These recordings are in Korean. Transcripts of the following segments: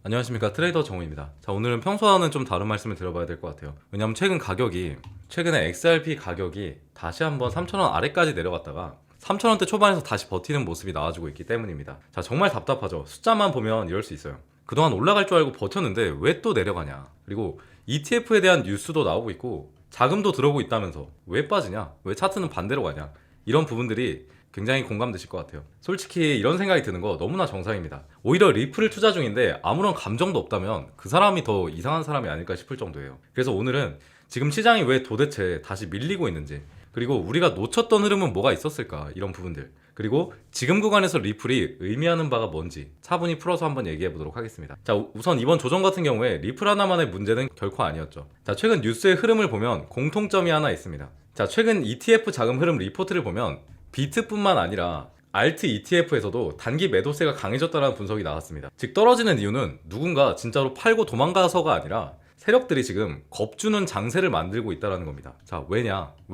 안녕하십니까, 트레이더 정우입니다. 자, 오늘은 평소와는 좀 다른 말씀을 드려봐야 될 것 같아요. 왜냐하면 최근에 XRP 가격이 다시 한번 3,000원 아래까지 내려갔다가 3,000원대 초반에서 다시 버티는 모습이 나와주고 있기 때문입니다. 자, 정말 답답하죠. 숫자만 보면 이럴 수 있어요. 그동안 올라갈 줄 알고 버텼는데 왜 또 내려가냐. 그리고 ETF에 대한 뉴스도 나오고 있고 자금도 들어오고 있다면서 왜 빠지냐, 왜 차트는 반대로 가냐, 이런 부분들이 굉장히 공감되실 것 같아요. 솔직히 이런 생각이 드는 거 너무나 정상입니다. 오히려 리플을 투자 중인데 아무런 감정도 없다면 그 사람이 더 이상한 사람이 아닐까 싶을 정도예요. 그래서 오늘은 지금 시장이 왜 도대체 다시 밀리고 있는지, 그리고 우리가 놓쳤던 흐름은 뭐가 있었을까, 이런 부분들, 그리고 지금 구간에서 리플이 의미하는 바가 뭔지 차분히 풀어서 한번 얘기해 보도록 하겠습니다. 자, 우선 이번 조정 같은 경우에 리플 하나만의 문제는 결코 아니었죠. 자, 최근 뉴스의 흐름을 보면 공통점이 하나 있습니다. 자, 최근 ETF 자금 흐름 리포트를 보면 비트뿐만 아니라 알트 ETF에서도 단기 매도세가 강해졌다는 분석이 나왔습니다. 즉, 떨어지는 이유는 누군가 진짜로 팔고 도망가서가 아니라 세력들이 지금 겁주는 장세를 만들고 있다는 겁니다. 자, 왜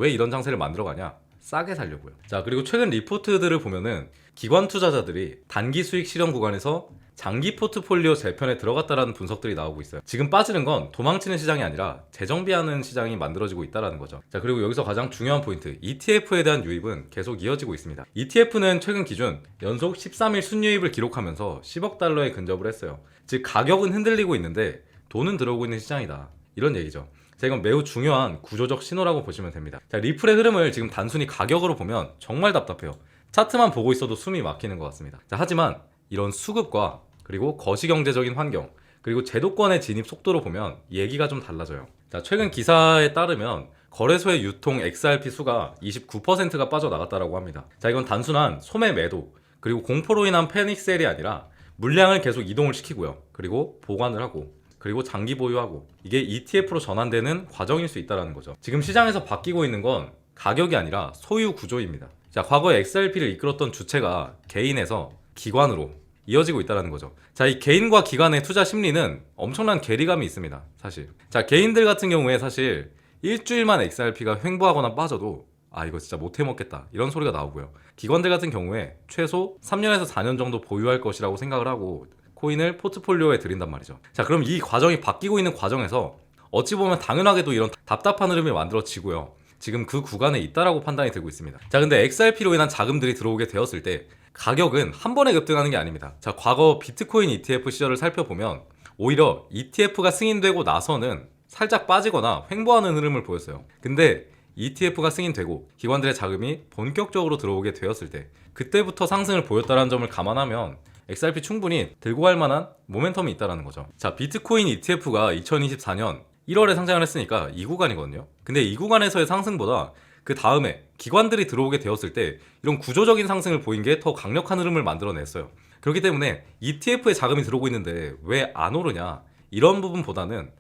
이런 장세를 만들어가냐? 싸게 살려고요. 자, 그리고 최근 리포트들을 보면은 기관 투자자들이 단기 수익 실현 구간에서 장기 포트폴리오 재편에 들어갔다라는 분석들이 나오고 있어요. 지금 빠지는 건 도망치는 시장이 아니라 재정비하는 시장이 만들어지고 있다는 거죠. 자, 그리고 여기서 가장 중요한 포인트, ETF에 대한 유입은 계속 이어지고 있습니다. ETF는 최근 기준 연속 13일 순유입을 기록하면서 10억 달러에 근접을 했어요. 즉, 가격은 흔들리고 있는데 돈은 들어오고 있는 시장이다, 이런 얘기죠. 자, 이건 매우 중요한 구조적 신호라고 보시면 됩니다. 자, 리플의 흐름을 지금 단순히 가격으로 보면 정말 답답해요. 차트만 보고 있어도 숨이 막히는 것 같습니다. 자, 하지만 이런 수급과 그리고 거시경제적인 환경, 그리고 제도권의 진입 속도로 보면 얘기가 좀 달라져요. 자, 최근 기사에 따르면 거래소의 유통 XRP 수가 29%가 빠져나갔다고 합니다. 자, 이건 단순한 소매 매도, 그리고 공포로 인한 패닉 셀이 아니라 물량을 계속 이동을 시키고요. 그리고 보관을 하고, 그리고 장기 보유하고, 이게 ETF로 전환되는 과정일 수 있다는 거죠. 지금 시장에서 바뀌고 있는 건 가격이 아니라 소유 구조입니다. 자, 과거에 XRP를 이끌었던 주체가 개인에서 기관으로 이어지고 있다는 거죠. 자, 이 개인과 기관의 투자 심리는 엄청난 괴리감이 있습니다, 사실. 자, 개인들 같은 경우에 사실 일주일만 XRP가 횡보하거나 빠져도 이거 진짜 못 해먹겠다, 이런 소리가 나오고요. 기관들 같은 경우에 최소 3년에서 4년 정도 보유할 것이라고 생각을 하고 코인을 포트폴리오에 들인단 말이죠. 자, 그럼 이 과정이 바뀌고 있는 과정에서 어찌 보면 당연하게도 이런 답답한 흐름이 만들어지고요. 지금 그 구간에 있다라고 판단이 되고 있습니다. 자, 근데 XRP로 인한 자금들이 들어오게 되었을 때 가격은 한 번에 급등하는 게 아닙니다. 자, 과거 비트코인 ETF 시절을 살펴보면 오히려 ETF가 승인되고 나서는 살짝 빠지거나 횡보하는 흐름을 보였어요. 근데 ETF가 승인되고 기관들의 자금이 본격적으로 들어오게 되었을 때 그때부터 상승을 보였다는 점을 감안하면 XRP 충분히 들고 갈 만한 모멘텀이 있다는 거죠. 자, 비트코인 ETF가 2024년 1월에 상장을 했으니까 이 구간이거든요. 근데 이 구간에서의 상승보다 그 다음에 기관들이 들어오게 되었을 때 이런 구조적인 상승을 보인 게 더 강력한 흐름을 만들어냈어요. 그렇기 때문에 ETF에 자금이 들어오고 있는데 왜 안 오르냐, 이런 부분보다는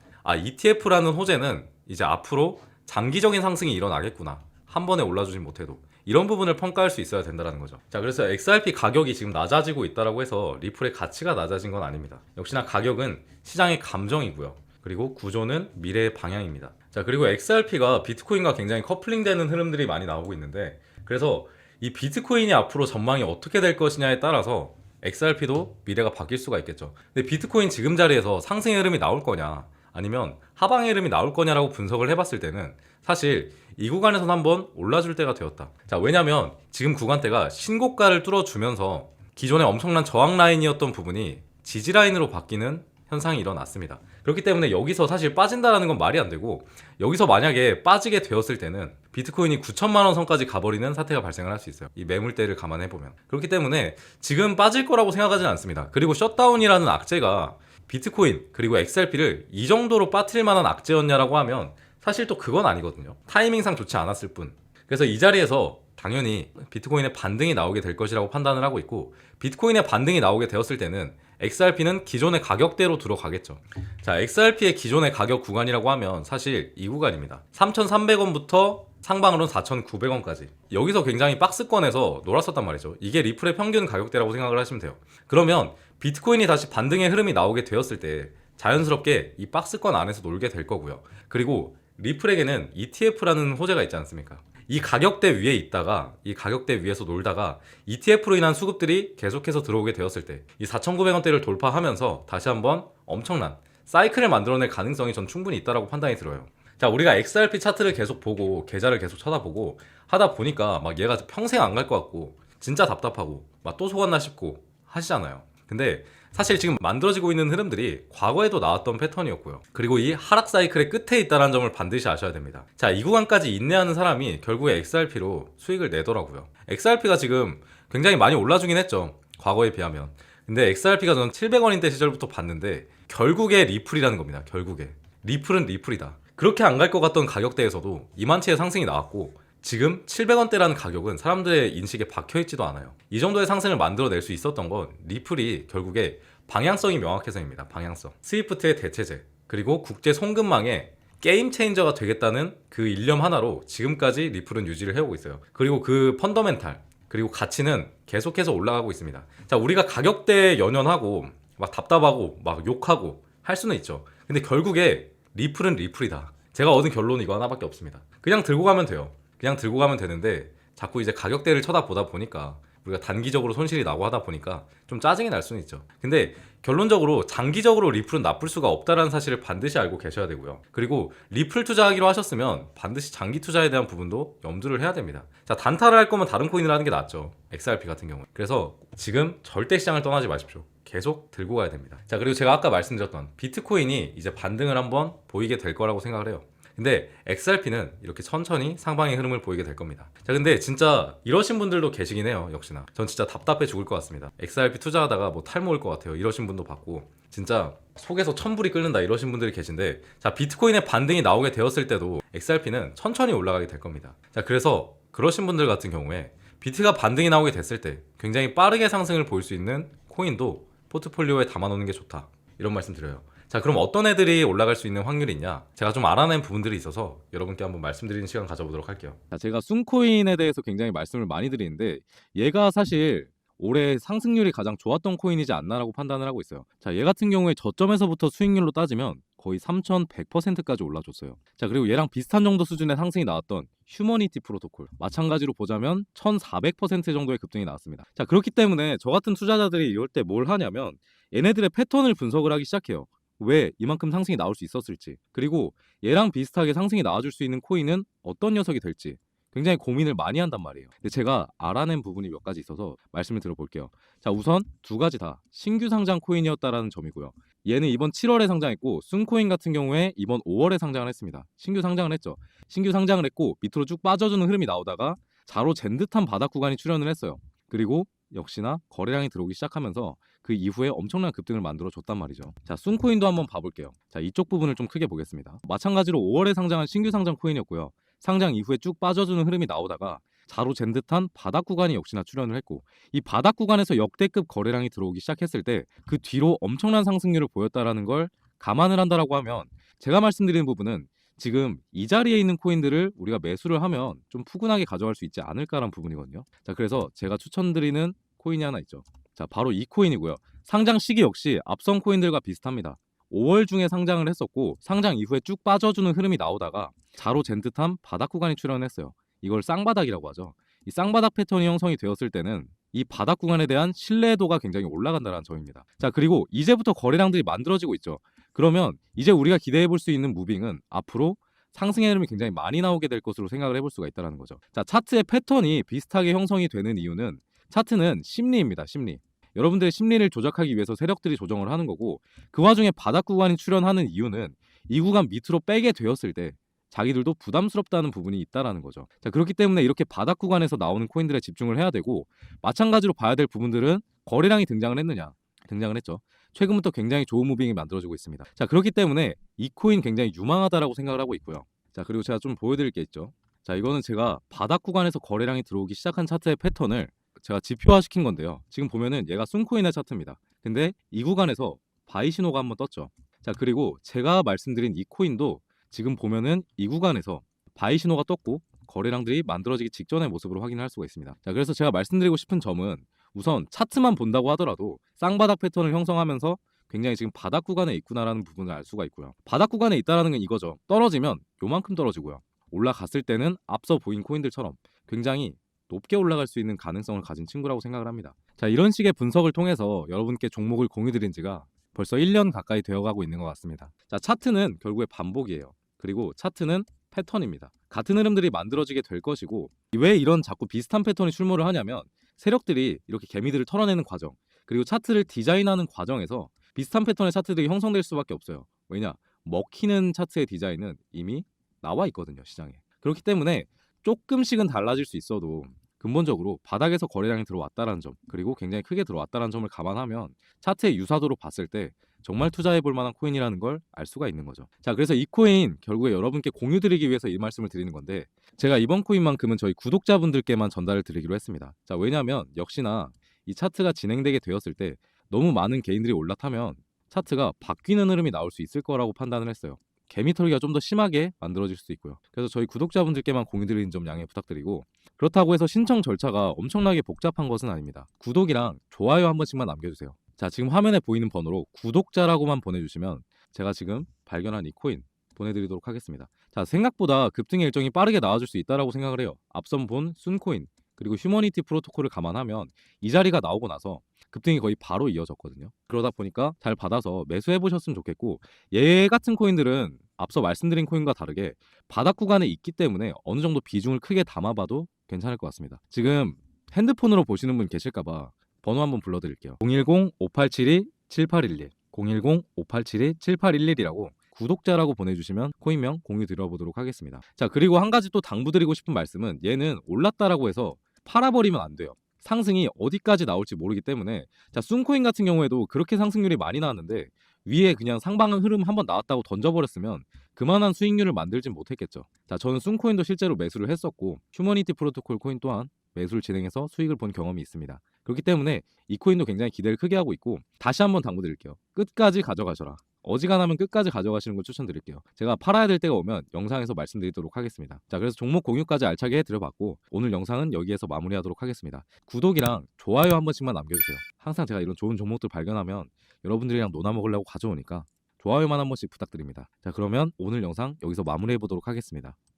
ETF라는 호재는 이제 앞으로 장기적인 상승이 일어나겠구나, 한 번에 올라주진 못해도, 이런 부분을 평가할 수 있어야 된다는 거죠. 자, 그래서 XRP 가격이 지금 낮아지고 있다고 해서 리플의 가치가 낮아진 건 아닙니다. 역시나 가격은 시장의 감정이고요. 그리고 구조는 미래의 방향입니다. 자, 그리고 XRP가 비트코인과 굉장히 커플링되는 흐름들이 많이 나오고 있는데, 그래서 이 비트코인이 앞으로 전망이 어떻게 될 것이냐에 따라서 XRP도 미래가 바뀔 수가 있겠죠. 근데 비트코인 지금 자리에서 상승의 흐름이 나올 거냐, 아니면 하방의 흐름이 나올 거냐라고 분석을 해봤을 때는 사실 이 구간에서는 한번 올라줄 때가 되었다. 자, 왜냐면 지금 구간대가 신고가를 뚫어주면서 기존의 엄청난 저항 라인이었던 부분이 지지 라인으로 바뀌는 현상이 일어났습니다. 그렇기 때문에 여기서 사실 빠진다라는 건 말이 안 되고, 여기서 만약에 빠지게 되었을 때는 비트코인이 9천만 원 선까지 가버리는 사태가 발생을 할 수 있어요. 이 매물대를 감안해보면. 그렇기 때문에 지금 빠질 거라고 생각하지는 않습니다. 그리고 셧다운이라는 악재가 비트코인 그리고 XRP를 이 정도로 빠뜨릴 만한 악재였냐라고 하면 사실 또 그건 아니거든요. 타이밍상 좋지 않았을 뿐. 그래서 이 자리에서 당연히 비트코인의 반등이 나오게 될 것이라고 판단을 하고 있고, 비트코인의 반등이 나오게 되었을 때는 XRP는 기존의 가격대로 들어가겠죠. 자, XRP의 기존의 가격 구간이라고 하면 사실 이 구간입니다. 3,300원부터 상방으로는 4,900원까지. 여기서 굉장히 박스권에서 놀았었단 말이죠. 이게 리플의 평균 가격대라고 생각을 하시면 돼요. 그러면 비트코인이 다시 반등의 흐름이 나오게 되었을 때 자연스럽게 이 박스권 안에서 놀게 될 거고요. 그리고 리플에게는 ETF라는 호재가 있지 않습니까? 이 가격대 위에 있다가 이 가격대 위에서 놀다가 ETF로 인한 수급들이 계속해서 들어오게 되었을 때 이 4,900원대를 돌파하면서 다시 한번 엄청난 사이클을 만들어낼 가능성이 전 충분히 있다고 판단이 들어요. 자, 우리가 XRP 차트를 계속 보고 계좌를 계속 쳐다보고 하다 보니까 막 얘가 평생 안 갈 것 같고 진짜 답답하고 막 또 속았나 싶고 하시잖아요. 근데 사실 지금 만들어지고 있는 흐름들이 과거에도 나왔던 패턴이었고요. 그리고 이 하락 사이클의 끝에 있다는 점을 반드시 아셔야 됩니다. 자, 이 구간까지 인내하는 사람이 결국에 XRP로 수익을 내더라고요. XRP가 지금 굉장히 많이 올라주긴 했죠, 과거에 비하면. 근데 XRP가 저는 700원인대 시절부터 봤는데 결국에 리플이라는 겁니다. 결국에 리플은 리플이다. 그렇게 안 갈 것 같던 가격대에서도 이만치의 상승이 나왔고 지금 700원대라는 가격은 사람들의 인식에 박혀있지도 않아요. 이 정도의 상승을 만들어낼 수 있었던 건 리플이 결국에 방향성이 명확해서입니다. 방향성, 스위프트의 대체제, 그리고 국제 송금망의 게임 체인저가 되겠다는 그 일념 하나로 지금까지 리플은 유지를 해오고 있어요. 그리고 그 펀더멘탈, 그리고 가치는 계속해서 올라가고 있습니다. 자, 우리가 가격대에 연연하고 막 답답하고 막 욕하고 할 수는 있죠. 근데 결국에 리플은 리플이다. 제가 얻은 결론은 이거 하나밖에 없습니다. 그냥 들고 가면 돼요. 그냥 들고 가면 되는데 자꾸 이제 가격대를 쳐다보다 보니까 우리가 단기적으로 손실이 나고 하다 보니까 좀 짜증이 날 수는 있죠. 근데 결론적으로 장기적으로 리플은 나쁠 수가 없다는 사실을 반드시 알고 계셔야 되고요. 그리고 리플 투자하기로 하셨으면 반드시 장기 투자에 대한 부분도 염두를 해야 됩니다. 자, 단타를 할 거면 다른 코인을 하는 게 낫죠, XRP 같은 경우는. 그래서 지금 절대 시장을 떠나지 마십시오. 계속 들고 가야 됩니다. 자, 그리고 제가 아까 말씀드렸던 비트코인이 이제 반등을 한번 보이게 될 거라고 생각을 해요. 근데 XRP는 이렇게 천천히 상방의 흐름을 보이게 될 겁니다. 자, 근데 진짜 이러신 분들도 계시긴 해요. 역시나 전 진짜 답답해 죽을 것 같습니다. XRP 투자하다가 뭐 탈모 올 것 같아요, 이러신 분도 봤고, 진짜 속에서 천불이 끓는다 이러신 분들이 계신데, 자, 비트코인의 반등이 나오게 되었을 때도 XRP는 천천히 올라가게 될 겁니다. 자, 그래서 그러신 분들 같은 경우에 비트가 반등이 나오게 됐을 때 굉장히 빠르게 상승을 보일 수 있는 코인도 포트폴리오에 담아놓는 게 좋다, 이런 말씀 드려요. 자, 그럼 어떤 애들이 올라갈 수 있는 확률이 있냐? 제가 좀 알아낸 부분들이 있어서 여러분께 한번 말씀드리는 시간 가져보도록 할게요. 자, 제가 순코인에 대해서 굉장히 말씀을 많이 드리는데 얘가 사실 올해 상승률이 가장 좋았던 코인이지 않나라고 판단을 하고 있어요. 자, 얘 같은 경우에 저점에서부터 수익률로 따지면 거의 3,100%까지 올라줬어요. 자, 그리고 얘랑 비슷한 정도 수준의 상승이 나왔던 휴머니티 프로토콜, 마찬가지로 보자면 1,400% 정도의 급등이 나왔습니다. 자, 그렇기 때문에 저 같은 투자자들이 이럴 때 뭘 하냐면 얘네들의 패턴을 분석을 하기 시작해요. 왜 이만큼 상승이 나올 수 있었을지, 그리고 얘랑 비슷하게 상승이 나와줄 수 있는 코인은 어떤 녀석이 될지 굉장히 고민을 많이 한단 말이에요. 근데 제가 알아낸 부분이 몇 가지 있어서 말씀을 들어볼게요. 자, 우선 두 가지 다 신규 상장 코인이었다라는 점이고요. 얘는 이번 7월에 상장했고 순코인 같은 경우에 이번 5월에 상장을 했습니다. 신규 상장을 했죠. 신규 상장을 했고 밑으로 쭉 빠져주는 흐름이 나오다가 자로 잰 듯한 바닥 구간이 출현을 했어요. 그리고 역시나 거래량이 들어오기 시작하면서 그 이후에 엄청난 급등을 만들어 줬단 말이죠. 자, 순코인도 한번 봐볼게요. 자, 이쪽 부분을 좀 크게 보겠습니다. 마찬가지로 5월에 상장한 신규 상장 코인이었고요. 상장 이후에 쭉 빠져주는 흐름이 나오다가 자로 잰 듯한 바닥 구간이 역시나 출현을 했고, 이 바닥 구간에서 역대급 거래량이 들어오기 시작했을 때 그 뒤로 엄청난 상승률을 보였다라는 걸 감안을 한다라고 하면, 제가 말씀드리는 부분은 지금 이 자리에 있는 코인들을 우리가 매수를 하면 좀 푸근하게 가져갈 수 있지 않을까라는 부분이거든요. 자, 그래서 제가 추천드리는 코인이 하나 있죠. 자, 바로 이 코인이고요. 상장 시기 역시 앞선 코인들과 비슷합니다. 5월 중에 상장을 했었고 상장 이후에 쭉 빠져주는 흐름이 나오다가 자로 잰 듯한 바닥 구간이 출현했어요. 이걸 쌍바닥이라고 하죠. 이 쌍바닥 패턴이 형성이 되었을 때는 이 바닥 구간에 대한 신뢰도가 굉장히 올라간다는 점입니다. 자, 그리고 이제부터 거래량들이 만들어지고 있죠. 그러면 이제 우리가 기대해 볼 수 있는 무빙은 앞으로 상승의 흐름이 굉장히 많이 나오게 될 것으로 생각을 해볼 수가 있다는 거죠. 자, 차트의 패턴이 비슷하게 형성이 되는 이유는, 차트는 심리입니다. 심리. 여러분들의 심리를 조작하기 위해서 세력들이 조정을 하는 거고, 그 와중에 바닥 구간이 출현하는 이유는 이 구간 밑으로 빼게 되었을 때 자기들도 부담스럽다는 부분이 있다라는 거죠. 자, 그렇기 때문에 이렇게 바닥 구간에서 나오는 코인들에 집중을 해야 되고, 마찬가지로 봐야 될 부분들은 거래량이 등장을 했느냐. 등장을 했죠. 최근부터 굉장히 좋은 무빙이 만들어지고 있습니다. 자, 그렇기 때문에 이 코인 굉장히 유망하다라고 생각을 하고 있고요. 자, 그리고 제가 좀 보여드릴 게 있죠. 자, 이거는 제가 바닥 구간에서 거래량이 들어오기 시작한 차트의 패턴을 제가 지표화시킨 건데요. 지금 보면은 얘가 순코인의 차트입니다. 근데 이 구간에서 바이 신호가 한번 떴죠. 자, 그리고 제가 말씀드린 이 코인도 지금 보면은 이 구간에서 바이 신호가 떴고 거래량들이 만들어지기 직전의 모습으로 확인을 할 수가 있습니다. 자, 그래서 제가 말씀드리고 싶은 점은, 우선 차트만 본다고 하더라도 쌍바닥 패턴을 형성하면서 굉장히 지금 바닥 구간에 있구나라는 부분을 알 수가 있고요. 바닥 구간에 있다라는 건 이거죠. 떨어지면 요만큼 떨어지고요. 올라갔을 때는 앞서 보인 코인들처럼 굉장히 높게 올라갈 수 있는 가능성을 가진 친구라고 생각을 합니다. 자, 이런 식의 분석을 통해서 여러분께 종목을 공유드린 지가 벌써 1년 가까이 되어가고 있는 것 같습니다. 자, 차트는 결국에 반복이에요. 그리고 차트는 패턴입니다. 같은 흐름들이 만들어지게 될 것이고, 왜 이런 자꾸 비슷한 패턴이 출몰을 하냐면 세력들이 이렇게 개미들을 털어내는 과정, 그리고 차트를 디자인하는 과정에서 비슷한 패턴의 차트들이 형성될 수밖에 없어요. 왜냐? 먹히는 차트의 디자인은 이미 나와 있거든요, 시장에. 그렇기 때문에 조금씩은 달라질 수 있어도 근본적으로 바닥에서 거래량이 들어왔다는 점, 그리고 굉장히 크게 들어왔다는 점을 감안하면 차트의 유사도로 봤을 때 정말 투자해 볼 만한 코인이라는 걸 알 수가 있는 거죠. 자, 그래서 이 코인 결국에 여러분께 공유 드리기 위해서 이 말씀을 드리는 건데, 제가 이번 코인만큼은 저희 구독자분들께만 전달을 드리기로 했습니다. 자, 왜냐하면 역시나 이 차트가 진행되게 되었을 때 너무 많은 개인들이 올라타면 차트가 바뀌는 흐름이 나올 수 있을 거라고 판단을 했어요. 개미털기가 좀 더 심하게 만들어질 수도 있고요. 그래서 저희 구독자분들께만 공유드리는 점 양해 부탁드리고, 그렇다고 해서 신청 절차가 엄청나게 복잡한 것은 아닙니다. 구독이랑 좋아요 한 번씩만 남겨주세요. 자, 지금 화면에 보이는 번호로 구독자라고만 보내주시면 제가 지금 발견한 이 코인 보내드리도록 하겠습니다. 자, 생각보다 급등의 일정이 빠르게 나와줄 수 있다고 생각을 해요. 앞선 본 순코인 그리고 휴머니티 프로토콜을 감안하면 이 자리가 나오고 나서 급등이 거의 바로 이어졌거든요. 그러다 보니까 잘 받아서 매수해 보셨으면 좋겠고, 얘 같은 코인들은 앞서 말씀드린 코인과 다르게 바닥 구간에 있기 때문에 어느 정도 비중을 크게 담아봐도 괜찮을 것 같습니다. 지금 핸드폰으로 보시는 분 계실까봐 번호 한번 불러드릴게요. 010-5872-7811 010-5872-7811이라고 구독자라고 보내주시면 코인명 공유 드려보도록 하겠습니다. 자, 그리고 한 가지 또 당부드리고 싶은 말씀은, 얘는 올랐다라고 해서 팔아버리면 안 돼요. 상승이 어디까지 나올지 모르기 때문에. 자, 순코인 같은 경우에도 그렇게 상승률이 많이 나왔는데 위에 그냥 상방은 흐름 한번 나왔다고 던져버렸으면 그만한 수익률을 만들진 못했겠죠. 자, 저는 순코인도 실제로 매수를 했었고 휴머니티 프로토콜 코인 또한 매수를 진행해서 수익을 본 경험이 있습니다. 그렇기 때문에 이 코인도 굉장히 기대를 크게 하고 있고, 다시 한번 당부드릴게요. 끝까지 가져가셔라. 어지간하면 끝까지 가져가시는 걸 추천드릴게요. 제가 팔아야 될 때가 오면 영상에서 말씀드리도록 하겠습니다. 자, 그래서 종목 공유까지 알차게 해드려봤고 오늘 영상은 여기에서 마무리하도록 하겠습니다. 구독이랑 좋아요 한 번씩만 남겨주세요. 항상 제가 이런 좋은 종목들 발견하면 여러분들이랑 놀아 먹으려고 가져오니까 좋아요만 한 번씩 부탁드립니다. 자, 그러면 오늘 영상 여기서 마무리해보도록 하겠습니다.